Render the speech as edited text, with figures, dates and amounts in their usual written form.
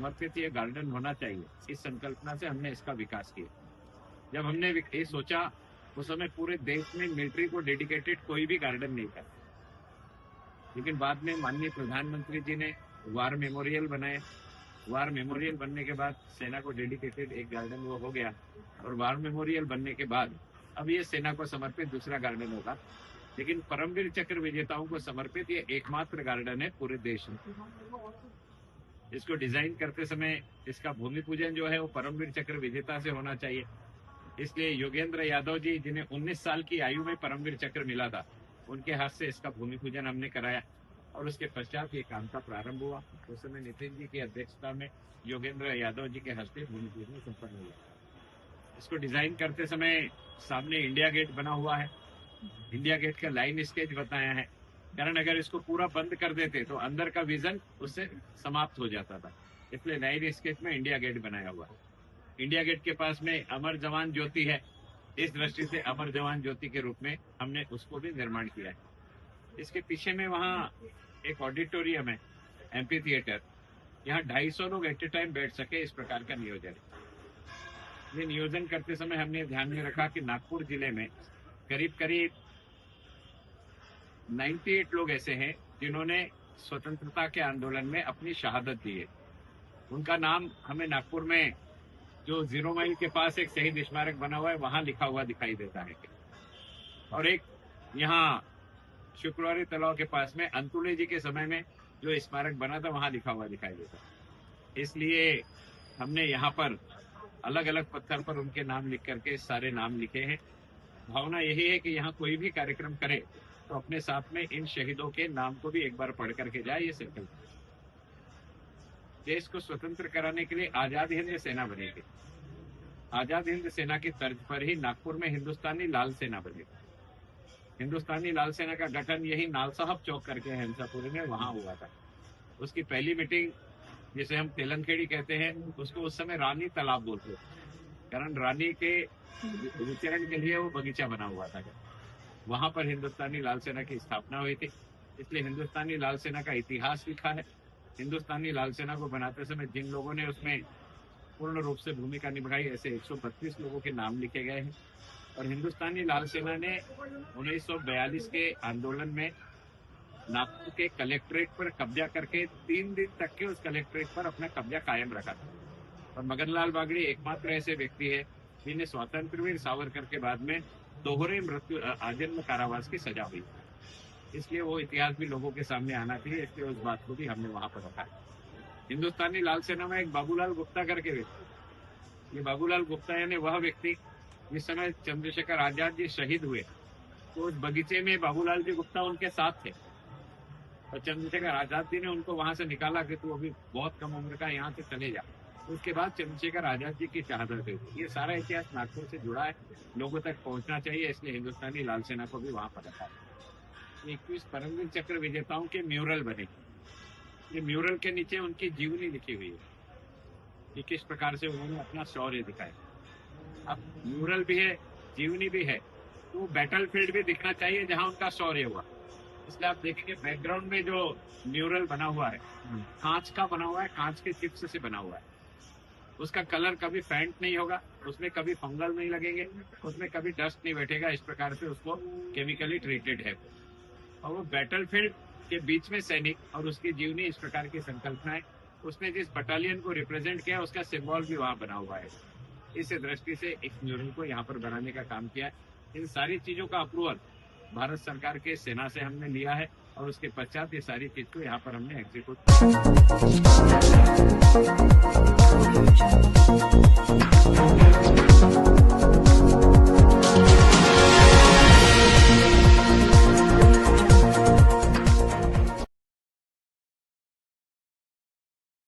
समर्पित ये गार्डन होना चाहिए, इस संकल्पना से हमने इसका विकास किया। जब हमने ये सोचा उस समय पूरे देश में मिलिट्री को डेडिकेटेड कोई भी गार्डन नहीं था, लेकिन बाद में माननीय प्रधानमंत्री जी ने वार मेमोरियल बनाए। वार मेमोरियल बनने के बाद सेना को डेडिकेटेड एक गार्डन वो हो गया, और वार मेमोरियल बनने के बाद अब ये सेना को समर्पित दूसरा गार्डन होगा। लेकिन परमवीर चक्र विजेताओं को समर्पित ये एकमात्र गार्डन है पूरे देश में। इसको डिजाइन करते समय इसका भूमि पूजन जो है वो परमवीर चक्र विजेता से होना चाहिए। इसलिए योगेंद्र यादव जी, जिन्हें 19 साल की आयु में परमवीर चक्र मिला था, उनके हाथ से इसका भूमि पूजन हमने कराया और उसके पश्चात ये काम का प्रारंभ हुआ। उस समय नितिन जी की अध्यक्षता में योगेंद्र यादव जी के हस्ते भूमि पूजन संपन्न हुआ। इसको डिजाइन करते समय सामने इंडिया गेट बना हुआ है। इंडिया गेट का लाइन स्केच बताया है, कारण अगर इसको पूरा बंद कर देते तो अंदर का विजन उससे समाप्त हो जाता था, इसलिए लाइन स्केच में इंडिया गेट बनाया हुआ है। इंडिया गेट के पास में अमर जवान ज्योति है, इस दृष्टि से अमर जवान ज्योति के रूप में हमने उसको भी निर्माण किया है। इसके पीछे में वहाँ एक ऑडिटोरियम है, एमपी थिएटर, यहाँ 250 लोग एट ए टाइम बैठ सके, इस प्रकार का नियोजन है। ये नियोजन करते समय हमने ध्यान में रखा कि नागपुर जिले में करीब 98 लोग ऐसे हैं जिन्होंने स्वतंत्रता के आंदोलन में अपनी शहादत दी है। उनका नाम हमें नागपुर में जो 0 माइल के पास एक शहीद स्मारक बना हुआ है वहां लिखा हुआ दिखाई देता है, और एक यहाँ शुक्रवारी तालाब के पास में अंतुले जी के समय में जो स्मारक बना था वहां लिखा हुआ दिखाई देता है। इसलिए हमने यहाँ पर अलग अलग पत्थर पर उनके नाम लिख करके सारे नाम लिखे हैं। भावना यही है कि यहाँ कोई भी कार्यक्रम करे तो अपने साथ में इन शहीदों के नाम को भी एक बार पढ़ करके जाए। ये संकल्प देश को स्वतंत्र कराने के लिए आजाद हिंद सेना बनेगी। आजाद हिंद सेना की तर्ज पर ही नागपुर में हिंदुस्तानी लाल सेना बनेगी। हिंदुस्तानी लाल सेना का गठन यही नाल साहब चौक करके हंसापुरी में वहां हुआ था। उसकी पहली मीटिंग, जिसे हम तेलनखेड़ी कहते हैं, उसको उस समय रानी तालाब बोलते थे, कारण रानी के विचरण के लिए वो बगीचा बना हुआ था। वहां पर हिंदुस्तानी लाल सेना की स्थापना हुई थी, इसलिए हिंदुस्तानी लाल सेना का इतिहास लिखा है। हिंदुस्तानी लाल सेना को बनाते समय जिन लोगों ने उसमें पूर्ण रूप से भूमिका निभाई, ऐसे 132 लोगों के नाम लिखे गए हैं। और हिंदुस्तानी लाल सेना ने 1942 के आंदोलन में नागपुर के कलेक्ट्रेट पर कब्जा करके 3 दिन तक के उस कलेक्ट्रेट पर अपना कब्जा कायम रखा था। और मगनलाल बागड़ी एकमात्र ऐसे व्यक्ति है जिन्हें स्वतंत्रवीर सावरकर के बाद में दोहरे मृत्यु आजन्म कारावास की सजा हुई। इसलिए वो इतिहास भी लोगों के सामने आना चाहिए, इसलिए उस बात को भी हमने वहां पर रखा है। हिंदुस्तानी लाल सेना में एक बाबूलाल गुप्ता करके व्यक्ति, ये बाबूलाल गुप्ता यानी वह व्यक्ति जिस समय चंद्रशेखर आजाद जी शहीद हुए तो उस बगीचे में बाबूलाल जी गुप्ता उनके साथ थे, और चंद्रशेखर आजाद जी ने उनको वहां से निकाला कि तू अभी बहुत कम उम्र का, यहाँ से चले जा। उसके बाद चंद्रशेखर आजाद जी की शहादत हुई। ये सारा इतिहास नागपुर से जुड़ा है, लोगों तक पहुंचना चाहिए, इसलिए हिंदुस्तानी लाल सेना को भी वहां पर रखा है। 21 परमवीर चक्र विजेताओं के म्यूरल बनेगी। ये म्यूरल के नीचे उनकी जीवनी लिखी हुई है कि किस प्रकार से उन्होंने अपना शौर्य दिखाया। अब म्यूरल भी है, जीवनी भी है, तो बैटल फील्ड भी दिखना चाहिए जहां उनका शौर्य हुआ। इसलिए आप देखेंगे बैकग्राउंड में जो म्यूरल बना हुआ है कांच का बना हुआ है, कांच के चिप्स से बना हुआ है। उसका कलर कभी फेंट नहीं होगा, उसमें कभी फंगल नहीं लगेंगे, उसमें कभी डस्ट नहीं बैठेगा। इस प्रकार से उसको केमिकली ट्रीटेड है। और वो बैटल फील्ड के बीच में सैनिक और उसकी जीवनी, इस प्रकार की संकल्पना है। उसने जिस बटालियन को रिप्रेजेंट किया उसका सिंबल भी वहां बना हुआ है। इस दृष्टि से एक म्यूरल को यहाँ पर बनाने का काम किया। इन सारी चीजों का अप्रूवल भारत सरकार के सेना से हमने लिया है, और उसके पश्चात ये सारी चीज को यहाँ पर हमने एग्जीक्यूट